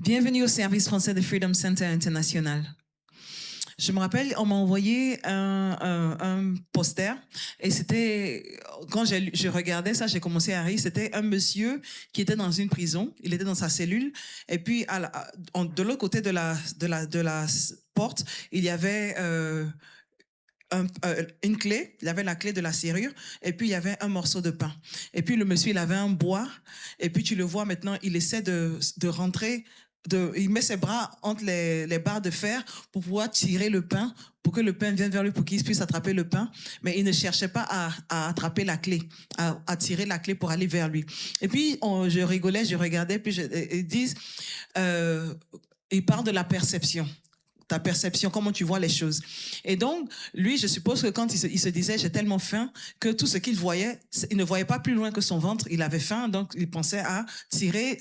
Bienvenue au service français de Freedom Center International. Je me rappelle, on m'a envoyé un poster et c'était, quand je regardais ça, j'ai commencé à rire. C'était un monsieur qui était dans une prison, il était dans sa cellule et puis de l'autre côté de la porte, il y avait une clé, il avait la clé de la serrure et puis il y avait un morceau de pain. Et puis le monsieur, il avait un bois et puis tu le vois maintenant, il essaie de rentrer, il met ses bras entre les barres de fer pour pouvoir tirer le pain, pour que le pain vienne vers lui, pour qu'il puisse attraper le pain. Mais il ne cherchait pas à attraper la clé, à tirer la clé pour aller vers lui. Et puis je rigolais, je regardais, puis ils disent, ils parlent de la perception. Ta perception, comment tu vois les choses. Et donc, lui, je suppose que quand il se disait, j'ai tellement faim, que tout ce qu'il voyait, il ne voyait pas plus loin que son ventre, il avait faim, donc il pensait à tirer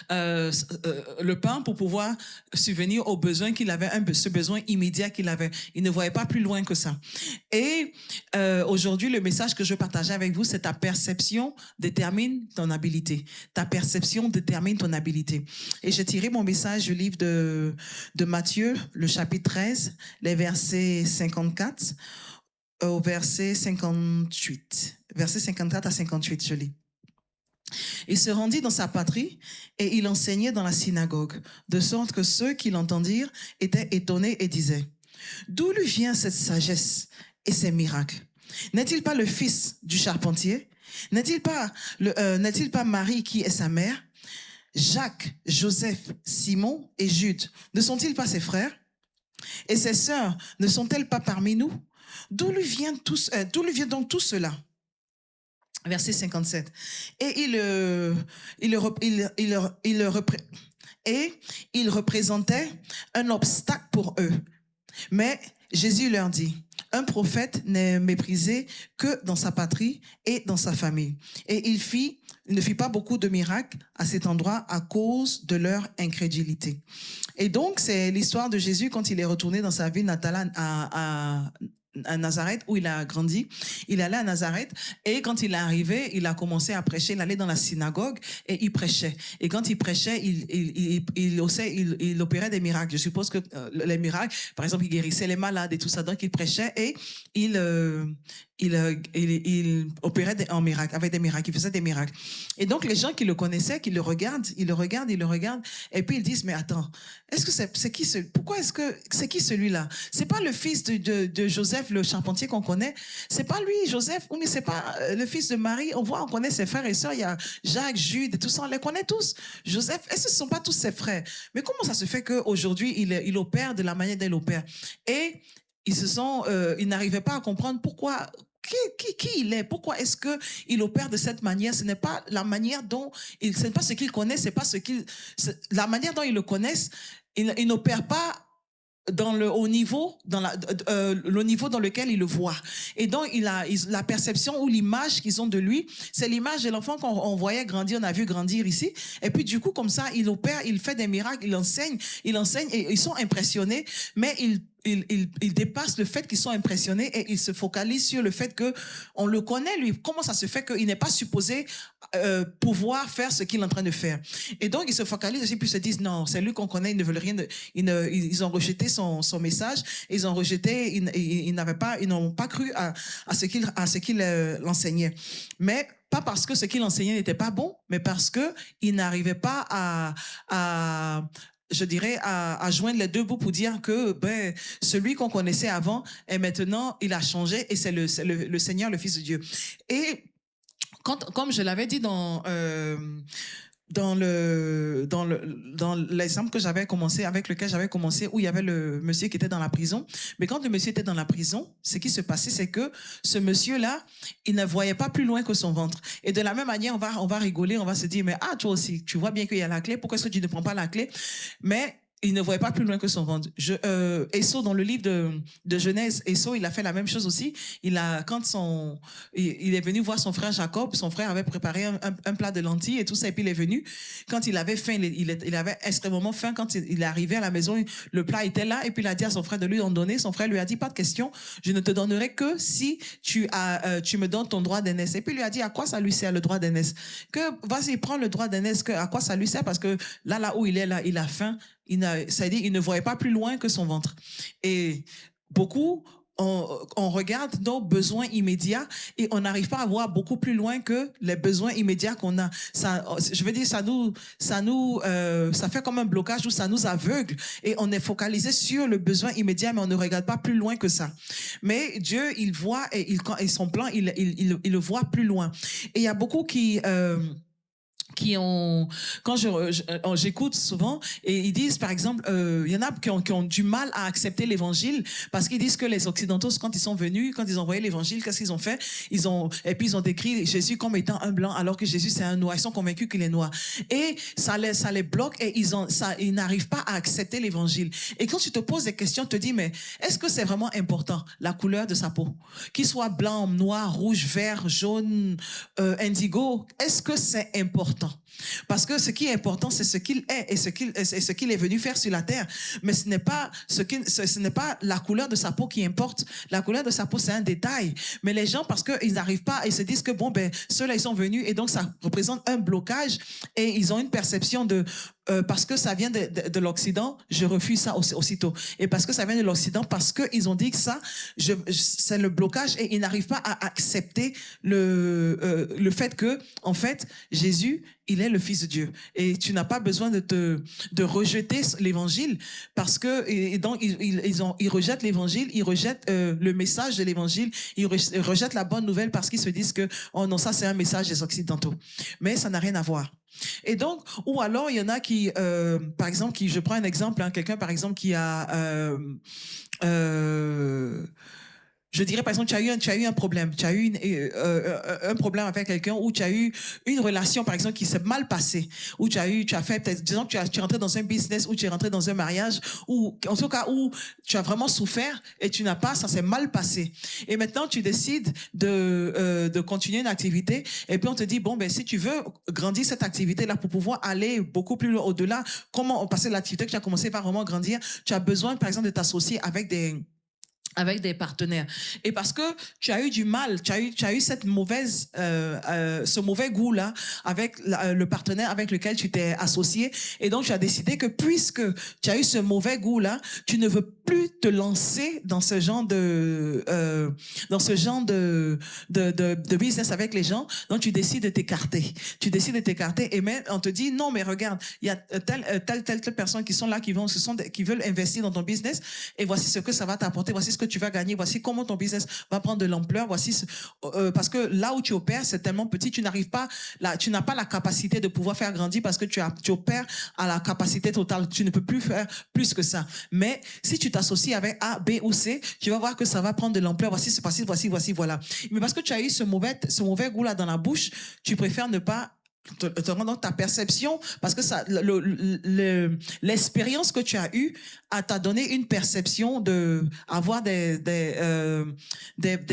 le pain pour pouvoir subvenir aux besoins qu'il avait, ce besoin immédiat qu'il avait. Il ne voyait pas plus loin que ça. Et aujourd'hui, le message que je veux partager avec vous, c'est ta perception détermine ton habilité. Ta perception détermine ton habilité. Et j'ai tiré mon message du livre de Matthieu, le chapitre 13, les versets 54 au verset 58. Verset 54 à 58, je lis. Il se rendit dans sa patrie et il enseignait dans la synagogue, de sorte que ceux qui l'entendirent étaient étonnés et disaient, « D'où lui vient cette sagesse et ces miracles? N'est-il pas le fils du charpentier? N'est-il pas Marie qui est sa mère? Jacques, Joseph, Simon et Jude, ne sont-ils pas ses frères? Et ses sœurs ne sont-elles pas parmi nous? D'où lui vient donc tout cela? » Verset 57. Et il représentait un obstacle pour eux. Mais Jésus leur dit, un prophète n'est méprisé que dans sa patrie et dans sa famille. Et il ne fit pas beaucoup de miracles à cet endroit à cause de leur incrédulité. Et donc, c'est l'histoire de Jésus quand il est retourné dans sa ville natale à Nazareth, où il a grandi. Il allait à Nazareth et quand il est arrivé, il a commencé à prêcher. Il allait dans la synagogue et il prêchait. Et quand il prêchait, il opérait des miracles. Je suppose que les miracles, par exemple, il guérissait les malades et tout ça. Donc, il prêchait et il opérait en miracle, avec des miracles, il faisait des miracles. Et donc, les gens qui le connaissaient, qui le regardent, ils le regardent, et puis ils disent, mais attends, est-ce que c'est qui c'est qui celui-là? C'est pas le fils de Joseph, le charpentier qu'on connaît? C'est pas lui, Joseph, ou mais c'est pas le fils de Marie? On connaît ses frères et sœurs, il y a Jacques, Jude, et tout ça, on les connaît tous. Joseph, est-ce que ce ne sont pas tous ses frères? Mais comment ça se fait qu'aujourd'hui, il opère de la manière dont il opère? Et ils n'arrivaient pas à comprendre pourquoi, qui il est, pourquoi est-ce qu'il opère de cette manière. Ce n'est pas la manière dont ce n'est pas ce qu'il connaît, c'est pas la manière dont ils le connaissent. Il n'opère pas dans le haut niveau, le niveau dans lequel il le voit. Et donc, la perception ou l'image qu'ils ont de lui, c'est l'image de l'enfant qu'on voyait grandir, on a vu grandir ici. Et puis, du coup, comme ça, il opère, il fait des miracles, il enseigne et ils sont impressionnés, mais ils dépassent le fait qu'ils sont impressionnés et ils se focalisent sur le fait qu'on le connaît, lui. Comment ça se fait qu'il n'est pas supposé pouvoir faire ce qu'il est en train de faire? Et donc, ils se focalisent aussi, puis se disent, non, c'est lui qu'on connaît, ils ne veulent rien. Ils ont rejeté son message, ils ont rejeté, ils n'ont pas cru à ce qu'il enseignait. Mais pas parce que ce qu'il enseignait n'était pas bon, mais parce qu'il n'arrivait pas à joindre les deux bouts pour dire que celui qu'on connaissait avant, et maintenant, il a changé et c'est le Seigneur, le Fils de Dieu. Et comme je l'avais dit dans l'exemple avec lequel j'avais commencé, où il y avait le monsieur qui était dans la prison. Mais quand le monsieur était dans la prison, ce qui se passait, c'est que ce monsieur-là, il ne voyait pas plus loin que son ventre. Et de la même manière, on va rigoler, on va se dire, mais toi aussi, tu vois bien qu'il y a la clé, pourquoi est-ce que tu ne prends pas la clé? Mais il ne voyait pas plus loin que son ventre. Esau, dans le livre de Genèse, Esau, il a fait la même chose aussi. Il est venu voir son frère Jacob, son frère avait préparé un plat de lentilles et tout ça, et puis il est venu. Quand il avait faim, il avait extrêmement faim. Quand il est arrivé à la maison, le plat était là, et puis il a dit à son frère de lui en donner. Son frère lui a dit, pas de question, je ne te donnerai que si tu me donnes ton droit d'aînesse. Et puis il lui a dit, à quoi ça lui sert le droit d'aînesse? Vas-y, prends le droit d'aînesse, à quoi ça lui sert? Parce que là où il est, là, il a faim. C'est-à-dire, il ne voyait pas plus loin que son ventre. Et beaucoup, on regarde nos besoins immédiats et on n'arrive pas à voir beaucoup plus loin que les besoins immédiats qu'on a. Ça, je veux dire, ça fait comme un blocage où ça nous aveugle et on est focalisé sur le besoin immédiat, mais on ne regarde pas plus loin que ça. Mais Dieu, il voit et son plan, il le voit plus loin. Et il y a beaucoup quand j'écoute souvent et ils disent par exemple il y en a qui ont du mal à accepter l'évangile parce qu'ils disent que les occidentaux quand ils sont venus, quand ils ont envoyé l'évangile, qu'est-ce qu'ils ont fait? Ils ont décrit Jésus comme étant un blanc alors que Jésus c'est un noir. Ils sont convaincus qu'il est noir et ça les bloque et ils n'arrivent pas à accepter l'évangile. Et quand tu te poses des questions, tu te dis mais est-ce que c'est vraiment important la couleur de sa peau, qu'il soit blanc, noir, rouge, vert, jaune, indigo, est-ce que c'est important? Parce que ce qui est important, c'est ce qu'il est et ce qu'il est venu faire sur la terre. Mais ce n'est pas la couleur de sa peau qui importe. La couleur de sa peau, c'est un détail. Mais les gens, parce qu'ils n'arrivent pas, ils se disent que bon, ben, ceux-là, ils sont venus et donc ça représente un blocage et ils ont une perception de parce que ça vient de l'Occident, je refuse ça aussitôt. Et parce que ça vient de l'Occident, parce qu'ils ont dit que ça, c'est le blocage et ils n'arrivent pas à accepter le fait que, en fait, Jésus, il est le Fils de Dieu. Et tu n'as pas besoin de rejeter l'évangile parce que, et donc, ils rejettent l'évangile, ils rejettent le message de l'évangile, ils rejettent la bonne nouvelle parce qu'ils se disent que, oh non, ça c'est un message des Occidentaux. Mais ça n'a rien à voir. Et donc, ou alors il y en a qui, par exemple, je prends un exemple, hein, quelqu'un par exemple qui a, je dirais par exemple, tu as eu un problème, tu as eu un problème avec quelqu'un ou tu as eu une relation par exemple qui s'est mal passée, ou tu as fait peut-être, disons que tu es rentré dans un business ou tu es rentré dans un mariage ou en tout cas où tu as vraiment souffert et tu n'as pas, ça s'est mal passé. Et maintenant tu décides de continuer une activité et puis on te dit bon ben si tu veux grandir cette activité là pour pouvoir aller beaucoup plus au-delà, comment passer l'activité que tu as commencé va vraiment grandir, tu as besoin par exemple de t'associer avec des partenaires. Et parce que tu as eu du mal, tu as eu cette mauvaise, ce mauvais goût-là avec le partenaire avec lequel tu t'es associé. Et donc, tu as décidé que puisque tu as eu ce mauvais goût-là, tu ne veux plus te lancer dans ce genre de business avec les gens. Donc, tu décides de t'écarter. Et même, on te dit, non, mais regarde, il y a telle personne qui sont là, qui veulent investir dans ton business. Et voici ce que ça va t'apporter. Voici ce que tu vas gagner, voici comment ton business va prendre de l'ampleur, parce que là où tu opères, c'est tellement petit, tu n'as pas la capacité de pouvoir faire grandir parce que tu opères à la capacité totale, tu ne peux plus faire plus que ça. Mais si tu t'associes avec A, B ou C, tu vas voir que ça va prendre de l'ampleur, voici, voilà. Mais parce que tu as eu ce mauvais goût-là dans la bouche, tu préfères ne pas donc ta perception, parce que ça, l'expérience que tu as eue t'a donné une perception de avoir des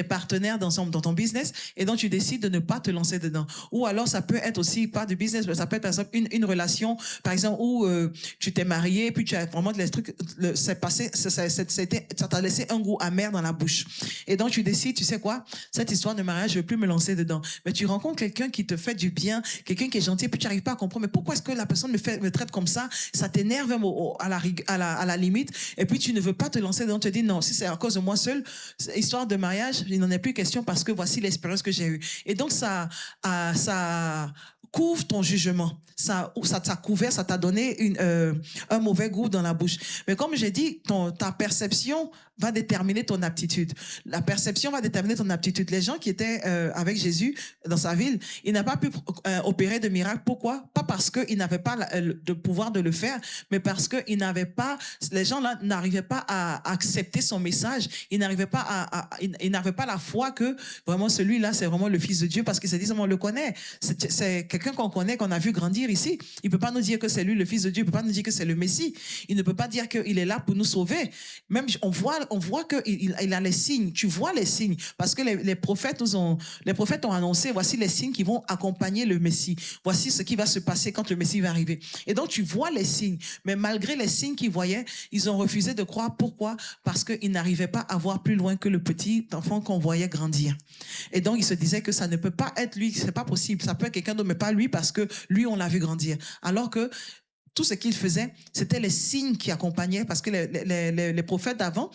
partenaires dans ton business, et donc tu décides de ne pas te lancer dedans. Ou alors ça peut être aussi pas du business, mais ça peut être par exemple une relation, par exemple où tu t'es marié, puis tu as vraiment des trucs, c'est passé, ça t'a laissé un goût amer dans la bouche. Et donc tu décides, tu sais quoi, cette histoire de mariage, je veux plus me lancer dedans. Mais tu rencontres quelqu'un qui te fait du bien, quelqu'un qui est gentil, puis tu n'arrives pas à comprendre, mais pourquoi est-ce que la personne me traite comme ça? Ça t'énerve même à la limite, et puis tu ne veux pas te lancer dedans, tu te dis non, si c'est à cause de moi seul, histoire de mariage, il n'en est plus question parce que voici l'expérience que j'ai eue. Et donc ça couvre ton jugement. Ça t'a couvert, ça t'a donné un mauvais goût dans la bouche. Mais comme j'ai dit, ta perception va déterminer ton aptitude. La perception va déterminer ton aptitude. Les gens qui étaient avec Jésus dans sa ville, il n'a pas pu opérer de miracle. Pourquoi? Pas parce qu'ils n'avaient pas le pouvoir de le faire, mais parce que les gens là n'arrivaient pas à accepter son message, ils n'arrivaient pas ils n'avaient pas la foi que vraiment celui-là c'est vraiment le Fils de Dieu, parce qu'ils se disent on le connaît, c'est quelqu'un qu'on connaît, qu'on a vu grandir ici. Il peut pas nous dire que c'est lui le Fils de Dieu, il peut pas nous dire que c'est le Messie, il ne peut pas dire qu'il est là pour nous sauver. Même on voit que il a les signes, tu vois les signes, parce que les prophètes ont annoncé, voici les signes qui vont accompagner le Messie, voici ce qui va se passer quand le Messie va arriver. Et donc tu vois les signes, mais malgré les signes qu'ils voyaient, ils ont refusé de croire. Pourquoi? Parce qu'ils n'arrivaient pas à voir plus loin que le petit enfant qu'on voyait grandir. Et donc ils se disaient que ça ne peut pas être lui, c'est pas possible, ça peut être quelqu'un d'autre, mais pas lui, parce que lui on l'a vu grandir. Alors que tout ce qu'il faisait, c'était les signes qui accompagnaient, parce que les prophètes d'avant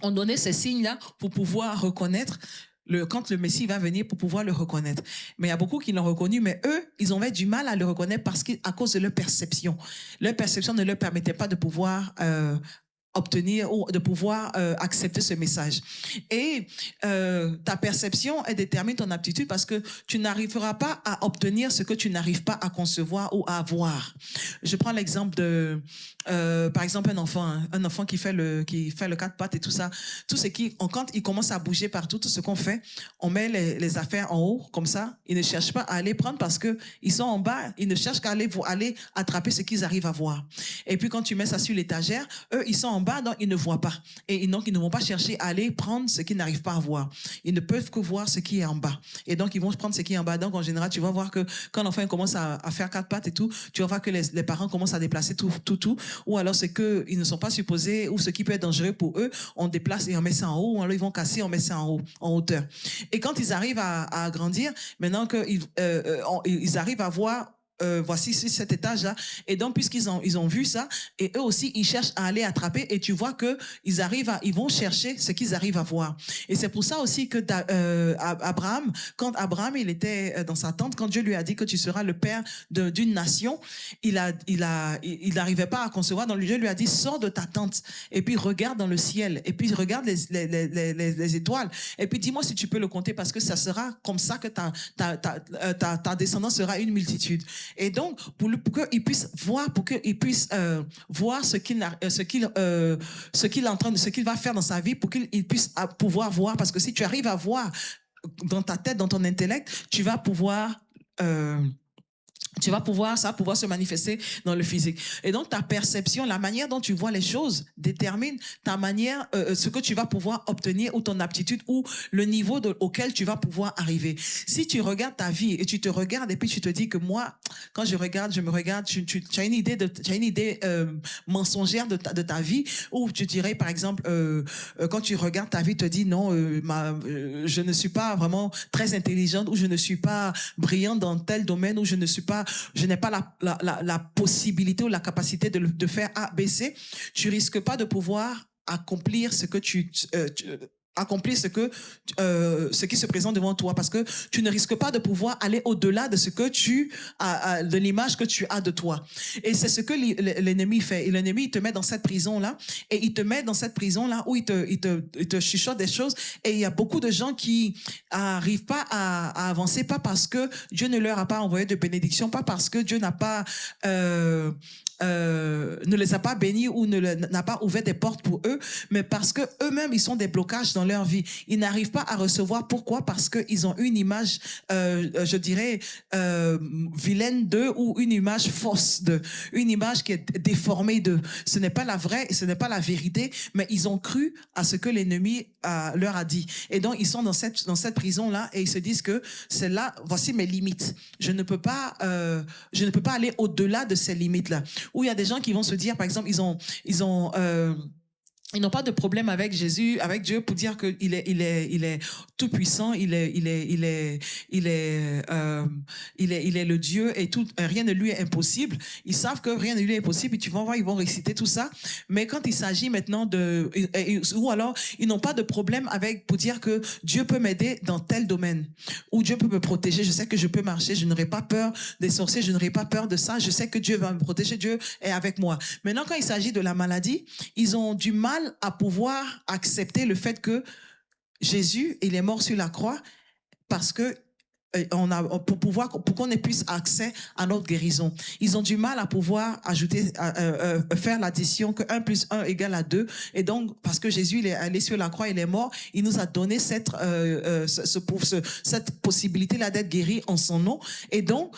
ont donné ces signes-là pour pouvoir reconnaître quand le Messie va venir, pour pouvoir le reconnaître. Mais il y a beaucoup qui l'ont reconnu, mais eux, ils ont eu du mal à le reconnaître à cause de leur perception. Leur perception ne leur permettait pas de pouvoir obtenir ou de pouvoir accepter ce message. Et ta perception, elle détermine ton aptitude, parce que tu n'arriveras pas à obtenir ce que tu n'arrives pas à concevoir ou à voir. Je prends l'exemple de, par exemple, un enfant qui fait le quatre pattes et tout ça. Tout ce quand il commence à bouger partout, tout ce qu'on fait, on met les affaires en haut, comme ça. Ils ne cherchent pas à aller prendre parce que ils sont en bas. Ils ne cherchent qu'à aller attraper ce qu'ils arrivent à voir. Et puis quand tu mets ça sur l'étagère, eux, ils sont en bas, donc ils ne voient pas. Et donc, ils ne vont pas chercher à aller prendre ce qu'ils n'arrivent pas à voir. Ils ne peuvent que voir ce qui est en bas. Et donc, ils vont prendre ce qui est en bas. Donc, en général, tu vas voir que quand l'enfant commence à faire quatre pattes et tout, tu vas voir que les parents commencent à déplacer tout. Ou alors, c'est qu'ils ne sont pas supposés, ou ce qui peut être dangereux pour eux, on déplace et on met ça en haut, ou alors ils vont casser, on met ça en haut, en hauteur. Et quand ils arrivent à grandir, maintenant qu'ils arrivent à voir voici cet étage-là. Et donc, puisqu'ils ont vu ça, et eux aussi, ils cherchent à aller attraper, et tu vois que ils vont chercher ce qu'ils arrivent à voir. Et c'est pour ça aussi que Abraham, quand Abraham, il était dans sa tente, quand Dieu lui a dit que tu seras le père d'une nation, il n'arrivait pas à concevoir. Donc, Dieu lui a dit, sors de ta tente, et puis regarde dans le ciel, et puis regarde les étoiles, et puis dis-moi si tu peux le compter, parce que ça sera comme ça que ta descendance sera une multitude. Et donc, pour qu'il puisse voir, voir ce qu'il va faire dans sa vie, pour qu'il puisse pouvoir voir. Parce que si tu arrives à voir dans ta tête, dans ton intellect, tu vas pouvoir ça va pouvoir se manifester dans le physique. Et donc, ta perception, la manière dont tu vois les choses détermine ta manière, ce que tu vas pouvoir obtenir, ou ton aptitude, ou le niveau auquel tu vas pouvoir arriver. Si tu regardes ta vie et tu te regardes, et puis tu te dis que moi, quand je me regarde, tu as une idée mensongère de ta vie, ou tu dirais, par exemple, quand tu regardes ta vie, tu te dis non, je ne suis pas vraiment très intelligente, ou je ne suis pas brillante dans tel domaine, ou je n'ai pas la possibilité ou la capacité de faire A, B, C, tu risques pas de pouvoir accomplir ce qui se présente devant toi, parce que tu ne risques pas de pouvoir aller au-delà de ce que de l'image que tu as de toi. Et c'est ce que l'ennemi fait. Et l'ennemi, il te met dans cette prison-là, et il te met dans cette prison-là où il te chuchote des choses. Et il y a beaucoup de gens qui arrivent pas à avancer, pas parce que Dieu ne leur a pas envoyé de bénédiction, pas parce que Dieu n'a pas ne les a pas bénis, ou n'a pas ouvert des portes pour eux, mais parce que eux-mêmes, ils sont des blocages dans leur vie. Ils n'arrivent pas à recevoir. Pourquoi? Parce qu'ils ont une image, je dirais, vilaine d'eux, ou une image fausse d'eux, une image qui est déformée d'eux. Ce n'est pas la vraie, ce n'est pas la vérité, mais ils ont cru à ce que l'ennemi leur a dit. Et donc, ils sont dans cette prison-là, et ils se disent que c'est là, voici mes limites. Je ne peux pas aller au-delà de ces limites-là. Où il y a des gens qui vont se dire, par exemple, ils n'ont pas de problème avec Jésus, avec Dieu, pour dire qu'il est tout puissant, il est le Dieu, et tout, rien ne lui est impossible. Ils savent que rien ne lui est impossible, et tu vas voir, ils vont réciter tout ça. Mais quand il s'agit maintenant ou alors, ils n'ont pas de problème pour dire que Dieu peut m'aider dans tel domaine, ou Dieu peut me protéger. Je sais que je peux marcher, je n'aurai pas peur des sorciers, je n'aurai pas peur de ça. Je sais que Dieu va me protéger, Dieu est avec moi. Maintenant, quand il s'agit de la maladie, ils ont du mal à pouvoir accepter le fait que Jésus, il est mort sur la croix parce que pour qu'on ait plus accès à notre guérison. Ils ont du mal à pouvoir ajouter, faire l'addition que 1 plus 1 égale à 2. Et donc, parce que Jésus, il est allé sur la croix, il est mort, il nous a donné cette possibilité-là d'être guéri en son nom. Et donc,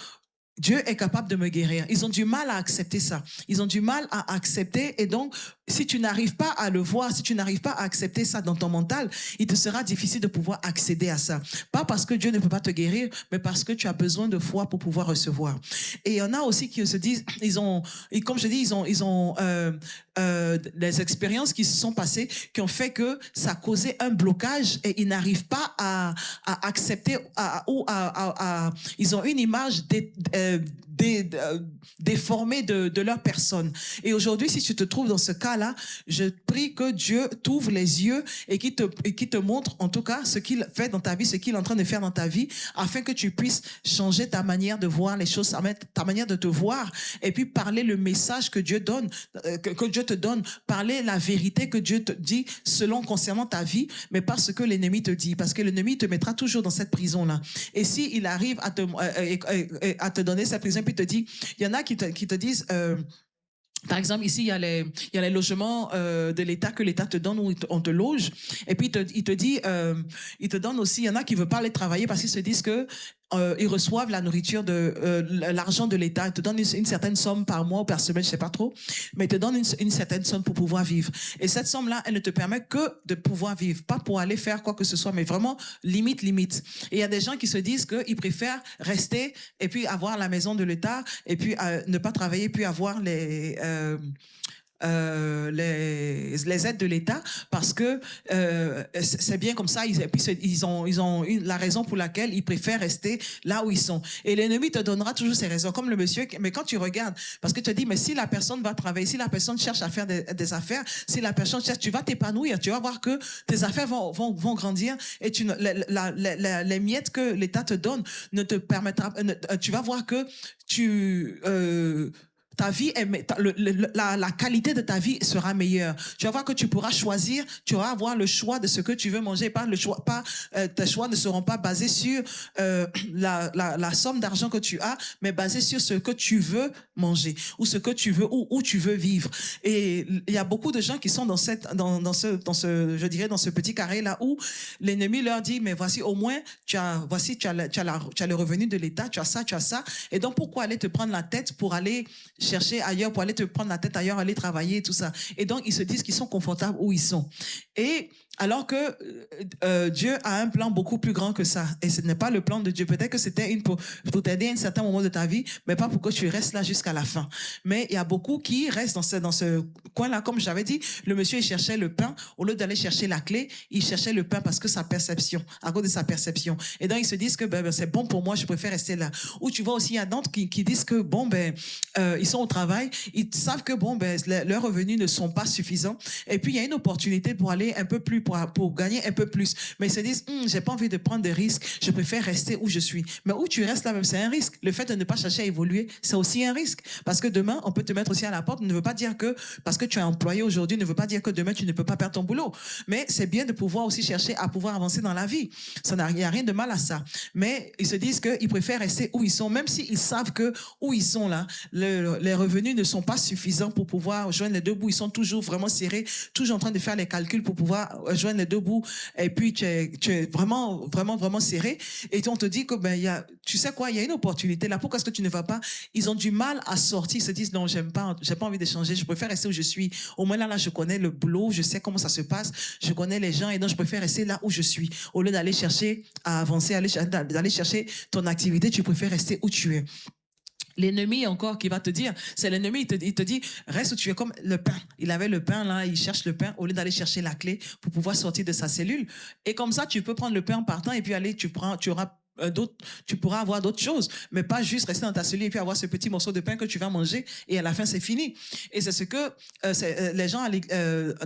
Dieu est capable de me guérir. Ils ont du mal à accepter ça. Ils ont du mal à accepter. Et donc, si tu n'arrives pas à le voir, si tu n'arrives pas à accepter ça dans ton mental, il te sera difficile de pouvoir accéder à ça. Pas parce que Dieu ne peut pas te guérir, mais parce que tu as besoin de foi pour pouvoir recevoir. Et il y en a aussi qui se disent, et comme je dis, ils ont des expériences qui se sont passées qui ont fait que ça a causé un blocage et ils n'arrivent pas à accepter ils ont une image déformée de leur personne. Et aujourd'hui, si tu te trouves dans ce cas-là, je prie que Dieu t'ouvre les yeux et qu'il te montre en tout cas ce qu'il fait dans ta vie, ce qu'il est en train de faire dans ta vie, afin que tu puisses changer ta manière de voir les choses, ta manière de te voir, et puis parler le message que Dieu donne, que Dieu te donne, parler la vérité que Dieu te dit selon concernant ta vie, mais pas ce que l'ennemi te dit, parce que l'ennemi te mettra toujours dans cette prison-là. Et si il arrive à te donner cette prison, puis te dit, il y en a qui te disent, par exemple, ici, il y a les logements de l'État que l'État te donne où on te loge. Et puis, il te dit, il te donne aussi, il y en a qui ne veulent pas aller travailler parce qu'ils se disent que ils reçoivent la nourriture l'argent de l'État. Ils te donnent une certaine somme par mois ou par semaine, je ne sais pas trop, mais ils te donnent une certaine somme pour pouvoir vivre. Et cette somme-là, elle ne te permet que de pouvoir vivre, pas pour aller faire quoi que ce soit, mais vraiment limite. Et il y a des gens qui se disent qu'ils préfèrent rester et puis avoir la maison de l'État et puis ne pas travailler, puis avoir les aides de l'État parce que c'est bien comme ça. Ils ont la raison pour laquelle ils préfèrent rester là où ils sont. Et l'ennemi te donnera toujours ses raisons, comme le monsieur. Mais quand tu regardes, parce que tu te dis, mais si la personne va travailler, si la personne cherche à faire des affaires, si la personne cherche, tu vas t'épanouir, tu vas voir que tes affaires vont grandir et les miettes que l'État te donne ne te permettra, tu vas voir que ta vie, la qualité de ta vie sera meilleure. Tu vas voir que tu pourras choisir, tu vas avoir le choix de ce que tu veux manger. Tes choix ne seront pas basés sur la somme d'argent que tu as, mais basés sur ce que tu veux manger ou ce que tu veux, où tu veux vivre. Et il y a beaucoup de gens qui sont dans ce petit carré-là où l'ennemi leur dit, mais voici, au moins, tu as le revenu de l'État, tu as ça. Et donc, pourquoi aller te prendre la tête pour aller chercher ailleurs, pour aller te prendre la tête ailleurs, aller travailler et tout ça. Et donc, ils se disent qu'ils sont confortables où ils sont. Et alors que Dieu a un plan beaucoup plus grand que ça. Et ce n'est pas le plan de Dieu. Peut-être que c'était pour t'aider à un certain moment de ta vie, mais pas pour que tu restes là jusqu'à la fin. Mais il y a beaucoup qui restent dans ce coin-là. Comme j'avais dit, le monsieur, il cherchait le pain. Au lieu d'aller chercher la clé, il cherchait le pain parce que à cause de sa perception. Et donc, ils se disent que c'est bon pour moi, je préfère rester là. Ou tu vois aussi, il y a d'autres qui disent que ils sont au travail, ils savent que leurs revenus ne sont pas suffisants. Et puis, il y a une opportunité pour aller un peu plus, pour gagner un peu plus. Mais ils se disent, j'ai pas envie de prendre des risques, je préfère rester où je suis. Mais où tu restes là même, c'est un risque. Le fait de ne pas chercher à évoluer, c'est aussi un risque. Parce que demain, on peut te mettre aussi à la porte. Ne veut pas dire que, parce que tu es employé aujourd'hui, ne veut pas dire que demain, tu ne peux pas perdre ton boulot. Mais c'est bien de pouvoir aussi chercher à pouvoir avancer dans la vie. Il n'y a rien de mal à ça. Mais ils se disent qu'ils préfèrent rester où ils sont, même s'ils savent que où ils sont là, les revenus ne sont pas suffisants pour pouvoir joindre les deux bouts. Ils sont toujours vraiment serrés, toujours en train de faire les calculs pour pouvoir joindre les deux bouts. Et puis, tu es vraiment, vraiment, vraiment serré. Et on te dit que, tu sais quoi, il y a une opportunité là. Pourquoi est-ce que tu ne vas pas? Ils ont du mal à sortir. Ils se disent, non, j'ai pas envie de changer. Je préfère rester où je suis. Au moins là, je connais le boulot. Je sais comment ça se passe. Je connais les gens. Et donc, je préfère rester là où je suis. Au lieu d'aller chercher à avancer, d'aller chercher ton activité, tu préfères rester où tu es. L'ennemi encore qui va te dire, c'est l'ennemi, il te dit, reste où tu es, comme le pain. Il avait le pain là, il cherche le pain au lieu d'aller chercher la clé pour pouvoir sortir de sa cellule. Et comme ça, tu peux prendre le pain en partant et puis aller, tu pourras avoir d'autres choses, mais pas juste rester dans ta cellule et puis avoir ce petit morceau de pain que tu vas manger et à la fin c'est fini. Et c'est ce que les gens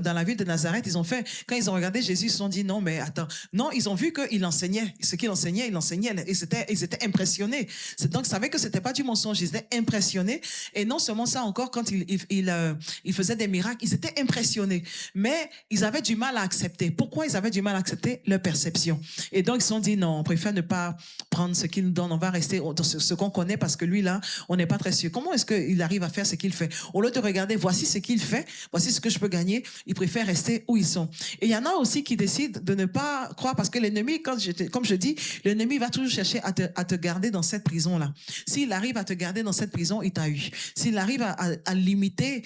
dans la ville de Nazareth, ils ont fait. Quand ils ont regardé Jésus, ils se sont dit non mais attends, non, ils ont vu qu'il enseignait, ce qu'il enseignait, il enseignait et ils étaient impressionnés. Donc ils savaient que c'était pas du mensonge, ils étaient impressionnés. Et non seulement ça, encore quand il faisait des miracles, ils étaient impressionnés, mais ils avaient du mal à accepter. Pourquoi ils avaient du mal à accepter? Leur perception. Et donc ils se sont dit non, on préfère ne pas prendre ce qu'il nous donne, on va rester dans ce qu'on connaît parce que lui là, on n'est pas très sûr. Comment est-ce qu'il arrive à faire ce qu'il fait? Au lieu de regarder, voici ce qu'il fait, voici ce que je peux gagner, ils préfèrent rester où ils sont. Et il y en a aussi qui décident de ne pas croire parce que l'ennemi, comme je dis, l'ennemi va toujours chercher à te garder dans cette prison-là. S'il arrive à te garder dans cette prison, il t'a eu. S'il arrive à te limiter,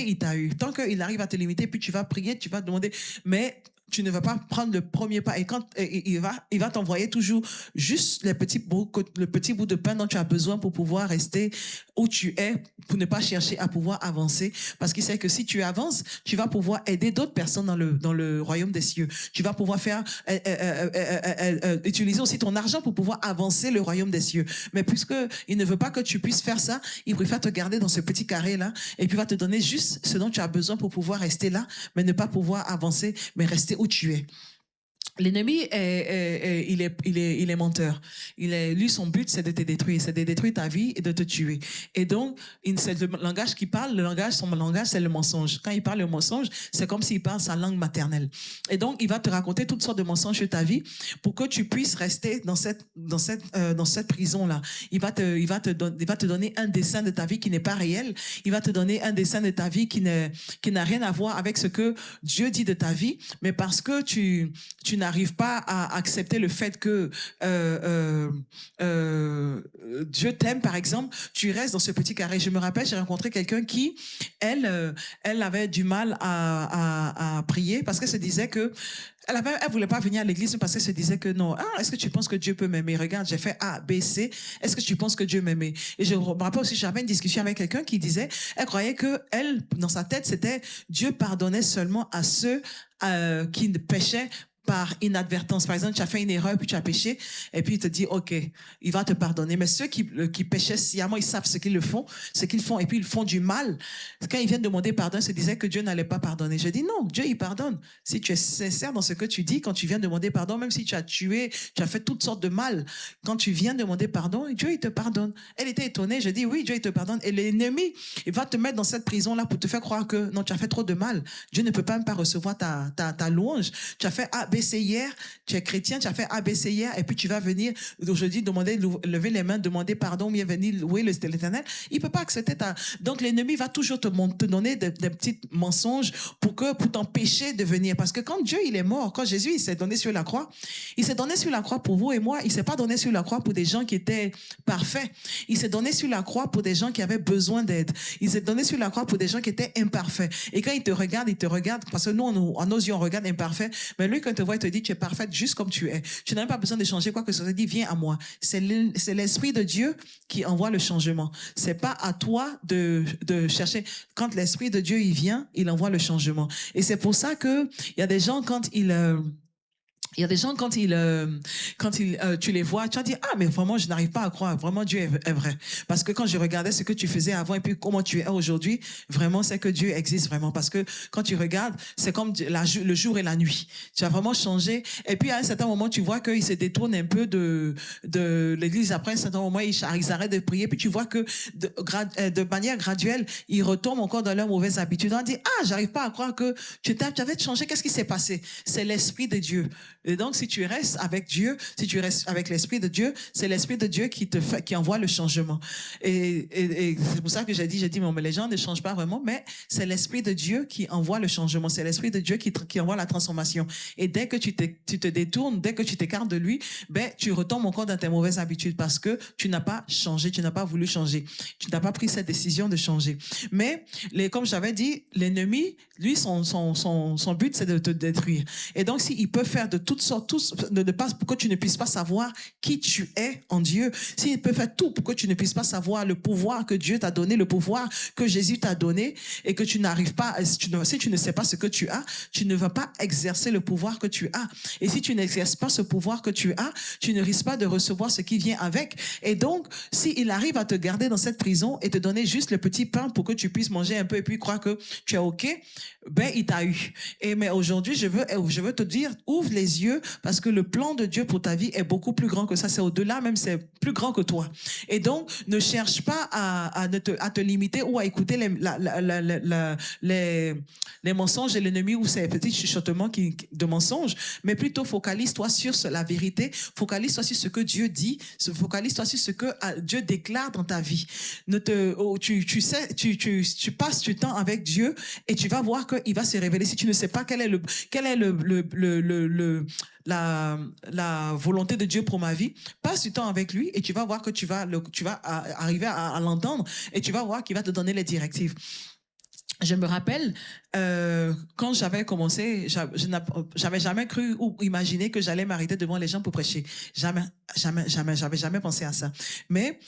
il t'a eu. Tant qu'il arrive à te limiter, puis tu vas prier, tu vas demander, mais tu ne vas pas prendre le premier pas. Et quand il va t'envoyer toujours juste le petit bout de pain dont tu as besoin pour pouvoir rester où tu es, pour ne pas chercher à pouvoir avancer. Parce qu'il sait que si tu avances, tu vas pouvoir aider d'autres personnes dans le royaume des cieux. Tu vas pouvoir faire utiliser aussi ton argent pour pouvoir avancer le royaume des cieux. Mais puisque il ne veut pas que tu puisses faire ça, il préfère te garder dans ce petit carré-là et puis va te donner juste ce dont tu as besoin pour pouvoir rester là, mais ne pas pouvoir avancer, mais rester où tu es. L'ennemi, il est menteur. Lui, son but, c'est de te détruire. C'est de détruire ta vie et de te tuer. Et donc, c'est le langage qu'il parle. Son langage, c'est le mensonge. Quand il parle le mensonge, c'est comme s'il parle sa langue maternelle. Et donc, il va te raconter toutes sortes de mensonges sur ta vie pour que tu puisses rester dans cette prison-là. Il va te donner un dessin de ta vie qui n'est pas réel. Il va te donner un dessin de ta vie qui n'a rien à voir avec ce que Dieu dit de ta vie, mais parce que tu n'arrives pas à accepter le fait que Dieu t'aime, par exemple, tu restes dans ce petit carré. Je me rappelle, j'ai rencontré quelqu'un qui, elle avait du mal à prier parce qu'elle se disait que elle voulait pas venir à l'église parce qu'elle se disait que non. Ah, est-ce que tu penses que Dieu peut m'aimer? Regarde, j'ai fait A, B, C. Est-ce que tu penses que Dieu m'aimait? Et je me rappelle aussi, j'avais une discussion avec quelqu'un qui disait, elle croyait que elle, dans sa tête, c'était Dieu pardonnait seulement à ceux qui péchaient par inadvertance. Par exemple, tu as fait une erreur, puis tu as péché, et puis il te dit, OK, il va te pardonner. Mais ceux qui péchaient sciemment, ils savent ce qu'ils font, et puis ils font du mal. Quand ils viennent demander pardon, ils se disaient que Dieu n'allait pas pardonner. Je dis non, Dieu, il pardonne. Si tu es sincère dans ce que tu dis, quand tu viens demander pardon, même si tu as tué, tu as fait toutes sortes de mal, quand tu viens demander pardon, Dieu, il te pardonne. Elle était étonnée, je dis oui, Dieu, il te pardonne. Et l'ennemi, il va te mettre dans cette prison-là pour te faire croire que non, tu as fait trop de mal. Dieu ne peut même pas recevoir ta louange. Tu as fait ABC hier, tu es chrétien, tu as fait ABC hier, et puis tu vas venir aujourd'hui demander, lever les mains, demander pardon, bien venir louer l'Éternel. Il peut pas accepter ta... Donc l'ennemi va toujours te donner des petits mensonges pour t'empêcher de venir. Parce que quand Dieu, il est mort, quand Jésus, il s'est donné sur la croix, il s'est donné sur la croix pour vous et moi, il s'est pas donné sur la croix pour des gens qui étaient parfaits. Il s'est donné sur la croix pour des gens qui avaient besoin d'aide. Il s'est donné sur la croix pour des gens qui étaient imparfaits. Et quand il te regarde parce que nous, à nos yeux, on regarde imparfait, mais lui, quand il te voit, il te dit, tu es parfaite juste comme tu es. Tu n'as même pas besoin de changer quoi que ce soit. Il dit, viens à moi. C'est l'Esprit de Dieu qui envoie le changement. C'est pas à toi de chercher. Quand l'Esprit de Dieu, il vient, il envoie le changement. Et c'est pour ça que il y a des gens, quand tu les vois, tu vas dire, ah, mais vraiment, je n'arrive pas à croire. Vraiment, Dieu est vrai. Parce que quand je regardais ce que tu faisais avant et puis comment tu es aujourd'hui, vraiment, c'est que Dieu existe vraiment. Parce que quand tu regardes, c'est comme le jour et la nuit. Tu as vraiment changé. Et puis, à un certain moment, tu vois qu'ils se détournent un peu de l'église. Après un certain moment, ils arrêtent de prier. Puis tu vois que de manière graduelle, ils retombent encore dans leurs mauvaises habitudes. On dit, ah, j'arrive pas à croire que tu avais changé. Qu'est-ce qui s'est passé? C'est l'Esprit de Dieu. Et donc, si tu restes avec Dieu, si tu restes avec l'Esprit de Dieu, c'est l'Esprit de Dieu qui envoie le changement. Et c'est pour ça que j'ai dit, mais les gens ne changent pas vraiment, mais c'est l'Esprit de Dieu qui envoie le changement. C'est l'Esprit de Dieu qui envoie la transformation. Et dès que tu te détournes, dès que tu t'écartes de lui, tu retombes encore dans tes mauvaises habitudes parce que tu n'as pas changé, tu n'as pas voulu changer. Tu n'as pas pris cette décision de changer. Mais, comme j'avais dit, l'ennemi, lui, son but, c'est de te détruire. Et donc, s'il peut faire de toutes sortes, pour que tu ne puisses pas savoir qui tu es en Dieu, s'il peut faire tout pour que tu ne puisses pas savoir le pouvoir que Dieu t'a donné, le pouvoir que Jésus t'a donné, et que tu n'arrives pas, si tu ne sais pas ce que tu as, tu ne vas pas exercer le pouvoir que tu as. Et si tu n'exerces pas ce pouvoir que tu as, tu ne risques pas de recevoir ce qui vient avec. Et donc, s'il arrive à te garder dans cette prison et te donner juste le petit pain pour que tu puisses manger un peu et puis croire que tu es OK, il t'a eu. Mais aujourd'hui, je veux te dire, ouvre les les yeux parce que le plan de Dieu pour ta vie est beaucoup plus grand que ça. C'est au-delà, même c'est plus grand que toi. Et donc, ne cherche pas à te limiter ou à écouter les mensonges de l'ennemi ou ces petits chuchotements de mensonges, mais plutôt focalise-toi sur la vérité, focalise-toi sur ce que Dieu dit, focalise-toi sur ce que Dieu déclare dans ta vie. Tu passes du temps avec Dieu et tu vas voir qu'il va se révéler. Si tu ne sais pas quel est la volonté de Dieu pour ma vie, passe du temps avec lui et tu vas voir que tu vas arriver à l'entendre et tu vas voir qu'il va te donner les directives. Je me rappelle, quand j'avais commencé, j'avais jamais cru ou imaginé que j'allais m'arrêter devant les gens pour prêcher. Jamais, j'avais jamais pensé à ça. Mais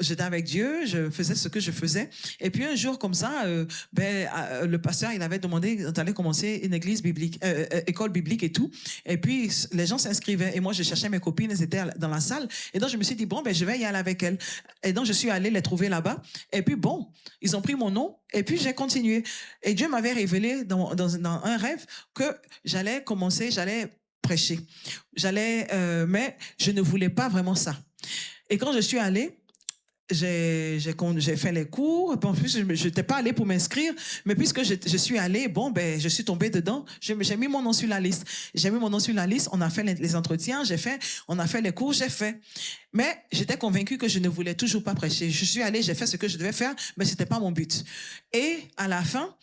j'étais avec Dieu, je faisais ce que je faisais. Et puis un jour comme ça, le pasteur, il avait demandé d'aller commencer une église biblique, école biblique et tout. Et puis les gens s'inscrivaient. Et moi, je cherchais mes copines, elles étaient dans la salle. Et donc je me suis dit, bon, je vais y aller avec elles. Et donc je suis allée les trouver là-bas. Et puis bon, ils ont pris mon nom. Et puis j'ai continué. Et Dieu m'avait révélé dans un rêve que j'allais prêcher. Mais je ne voulais pas vraiment ça. Et quand je suis allée, j'ai fait les cours. En plus, je n'étais pas allée pour m'inscrire, mais puisque je suis allée, je suis tombée dedans. J'ai mis mon nom sur la liste. J'ai mis mon nom sur la liste. On a fait les entretiens, on a fait les cours, j'ai fait. Mais j'étais convaincue que je ne voulais toujours pas prêcher. Je suis allée, j'ai fait ce que je devais faire, mais c'était pas mon but. Et à la fin,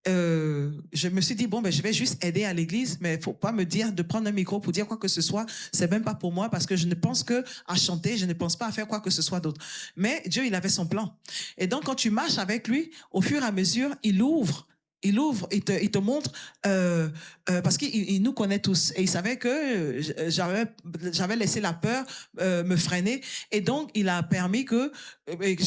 je me suis dit, je vais juste aider à l'église, mais il ne faut pas me dire de prendre un micro pour dire quoi que ce soit. C'est même pas pour moi parce que je ne pense que à chanter, je ne pense pas à faire quoi que ce soit d'autre. Mais Dieu, il avait son plan. Et donc, quand tu marches avec lui, au fur et à mesure, il ouvre, il te montre, parce qu'il nous connaît tous. Et il savait que j'avais laissé la peur me freiner. Et donc, il a permis que,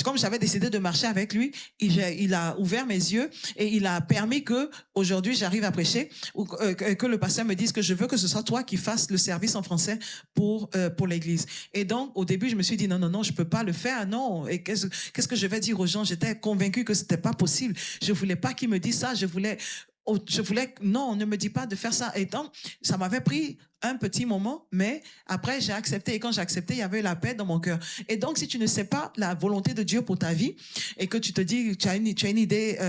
comme j'avais décidé de marcher avec lui, il a ouvert mes yeux et il a permis que aujourd'hui j'arrive à prêcher, ou que le pasteur me dise que je veux que ce soit toi qui fasses le service en français pour l'église. Et donc, au début, je me suis dit, non, je peux pas le faire, non. Et qu'est-ce que je vais dire aux gens? J'étais convaincue que c'était pas possible. Je voulais pas qu'ils me disent ça. Je voulais, non, ne me dis pas de faire ça. Et donc, ça m'avait pris un petit moment, mais après, j'ai accepté. Et quand j'ai accepté, il y avait la paix dans mon cœur. Et donc, si tu ne sais pas la volonté de Dieu pour ta vie et que tu te dis, tu as une idée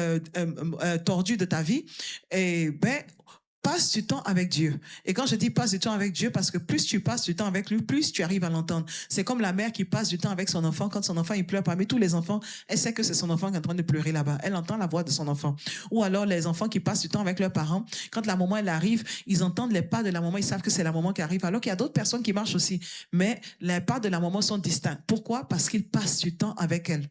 tordue de ta vie, passe du temps avec Dieu. Et quand je dis passe du temps avec Dieu, parce que plus tu passes du temps avec lui, plus tu arrives à l'entendre. C'est comme la mère qui passe du temps avec son enfant. Quand son enfant, il pleure parmi tous les enfants, elle sait que c'est son enfant qui est en train de pleurer là-bas. Elle entend la voix de son enfant. Ou alors les enfants qui passent du temps avec leurs parents, quand la maman, elle arrive, ils entendent les pas de la maman, ils savent que c'est la maman qui arrive. Alors qu'il y a d'autres personnes qui marchent aussi. Mais les pas de la maman sont distincts. Pourquoi? Parce qu'ils passent du temps avec elle.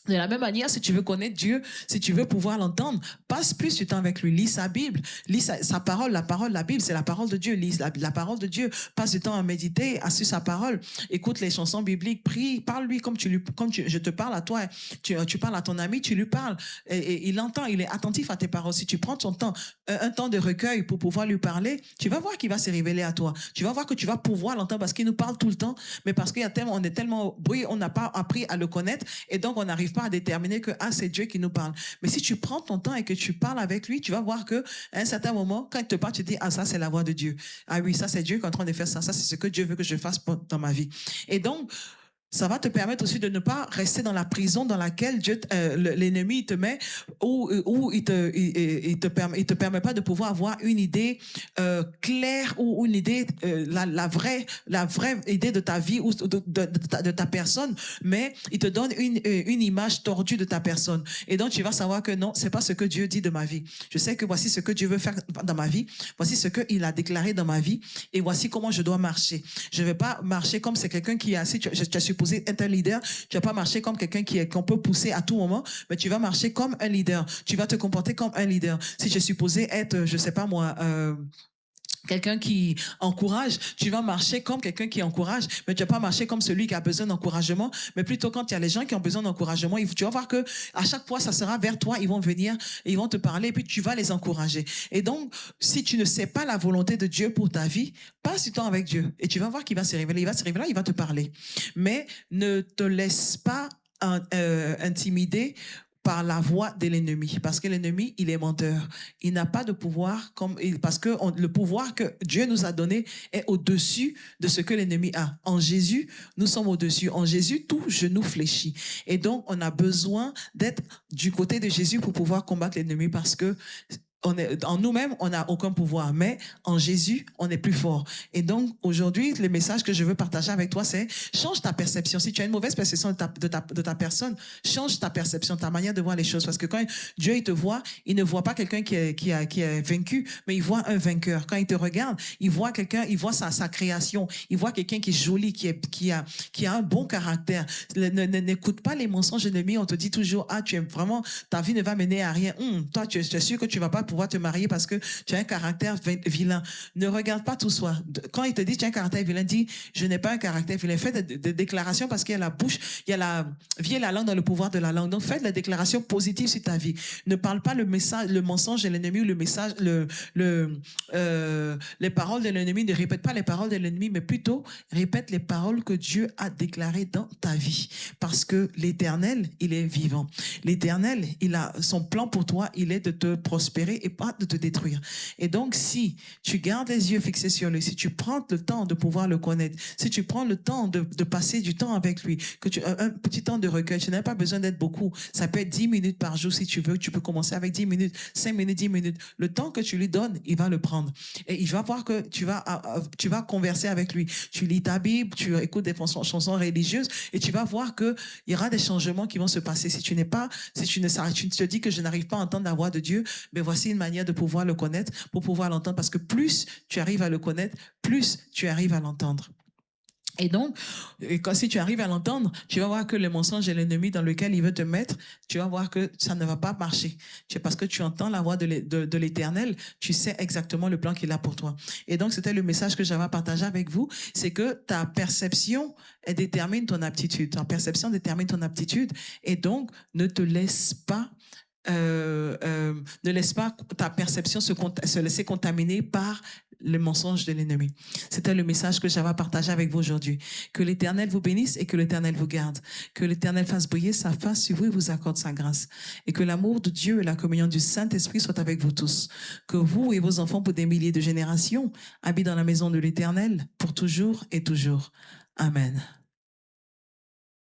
De la même manière, si tu veux connaître Dieu, si tu veux pouvoir l'entendre, passe plus du temps avec lui. Lis sa Bible, lis sa parole. La Bible, c'est la parole de Dieu. Lis la parole de Dieu. Passe du temps à méditer sur sa parole. Écoute les chansons bibliques. Prie, parle-lui comme je te parle à toi. Tu parles à ton ami, tu lui parles. Et il entend, il est attentif à tes paroles. Si tu prends ton temps, un temps de recueil pour pouvoir lui parler, tu vas voir qu'il va se révéler à toi. Tu vas voir que tu vas pouvoir l'entendre parce qu'il nous parle tout le temps, mais parce on est tellement brouillé, on n'a pas appris à le connaître et donc on n'arrive pas à déterminer que c'est Dieu qui nous parle. Mais si tu prends ton temps et que tu parles avec lui, tu vas voir que à un certain moment, quand il te parle, tu te dis ça c'est la voix de Dieu. Ah oui, ça c'est Dieu qui est en train de faire ça. Ça c'est ce que Dieu veut que je fasse dans ma vie. Et donc ça va te permettre aussi de ne pas rester dans la prison dans laquelle l'ennemi te met, où il te permet pas de pouvoir avoir une idée claire ou une idée, la vraie idée de ta vie ou de ta personne, mais il te donne une image tordue de ta personne. Et donc tu vas savoir que non, c'est pas ce que Dieu dit de ma vie. Je sais que voici ce que Dieu veut faire dans ma vie, voici ce qu'il a déclaré dans ma vie, et voici comment je dois marcher. Je vais pas marcher comme c'est quelqu'un qui est assis. Tu as supposé être un leader, tu vas pas marcher comme quelqu'un qu'on peut pousser à tout moment, mais tu vas marcher comme un leader. Tu vas te comporter comme un leader. Si je suis supposé être, je sais pas moi, quelqu'un qui encourage, tu vas marcher comme quelqu'un qui encourage, mais tu vas pas marcher comme celui qui a besoin d'encouragement, mais plutôt quand il y a les gens qui ont besoin d'encouragement, tu vas voir que à chaque fois, ça sera vers toi, ils vont venir, ils vont te parler, et puis tu vas les encourager. Et donc, si tu ne sais pas la volonté de Dieu pour ta vie, passe du temps avec Dieu, et tu vas voir qu'il va se révéler, il va te parler. Mais ne te laisse pas intimider par la voix de l'ennemi. Parce que l'ennemi, il est menteur. Il n'a pas de pouvoir, parce que le pouvoir que Dieu nous a donné est au-dessus de ce que l'ennemi a. En Jésus, nous sommes au-dessus. En Jésus, tout genou fléchit. Et donc, on a besoin d'être du côté de Jésus pour pouvoir combattre l'ennemi, parce que en nous-mêmes, on n'a aucun pouvoir, mais en Jésus, on est plus fort. Et donc, aujourd'hui, le message que je veux partager avec toi, c'est change ta perception. Si tu as une mauvaise perception de ta personne, change ta perception, ta manière de voir les choses. Parce que quand Dieu il te voit, il ne voit pas quelqu'un qui est vaincu, mais il voit un vainqueur. Quand il te regarde, il voit quelqu'un, il voit sa création, il voit quelqu'un qui est joli, qui a un bon caractère. N'écoute pas les mensonges ennemis. On te dit toujours, ah, tu es vraiment, ta vie ne va mener à rien. Toi, tu es sûr que tu vas pas pouvoir te marier parce que tu as un caractère vilain. Ne regarde pas tout soi. Quand il te dit tu as un caractère vilain, dis je n'ai pas un caractère vilain. Fais des déclarations parce qu'il y a la bouche, il y a la vie et la langue dans le pouvoir de la langue. Donc fais des déclarations positives sur ta vie. Ne parle pas le mensonge de l'ennemi ou les paroles de l'ennemi. Ne répète pas les paroles de l'ennemi, mais plutôt répète les paroles que Dieu a déclarées dans ta vie. Parce que l'Éternel, il est vivant. L'Éternel, il a son plan pour toi, il est de te prospérer et pas de te détruire. Et donc, si tu gardes les yeux fixés sur lui, si tu prends le temps de pouvoir le connaître, si tu prends le temps de passer du temps avec lui, un petit temps de recueil, tu n'as pas besoin d'être beaucoup. Ça peut être 10 minutes par jour si tu veux. Tu peux commencer avec 10 minutes, 5 minutes, 10 minutes. Le temps que tu lui donnes, il va le prendre. Et il va voir que tu vas converser avec lui. Tu lis ta Bible, tu écoutes des chansons religieuses et tu vas voir qu'il y aura des changements qui vont se passer. Si tu te dis que je n'arrive pas à entendre la voix de Dieu, mais voici une manière de pouvoir le connaître, pour pouvoir l'entendre, parce que plus tu arrives à le connaître, plus tu arrives à l'entendre. Et donc, si tu arrives à l'entendre, tu vas voir que le mensonge est l'ennemi dans lequel il veut te mettre. Tu vas voir que ça ne va pas marcher. Parce que tu entends la voix de l'Éternel, tu sais exactement le plan qu'il a pour toi. Et donc, c'était le message que j'avais à partager avec vous. C'est que ta perception détermine ton aptitude. Ta perception détermine ton aptitude. Et donc, ne laisse pas ta perception se laisser contaminer par le mensonge de l'ennemi. C'était le message que j'avais à partager avec vous aujourd'hui. Que l'Éternel vous bénisse et que l'Éternel vous garde. Que l'Éternel fasse briller sa face sur vous et vous accorde sa grâce. Et que l'amour de Dieu et la communion du Saint-Esprit soient avec vous tous. Que vous et vos enfants pour des milliers de générations habitent dans la maison de l'Éternel pour toujours et toujours. Amen.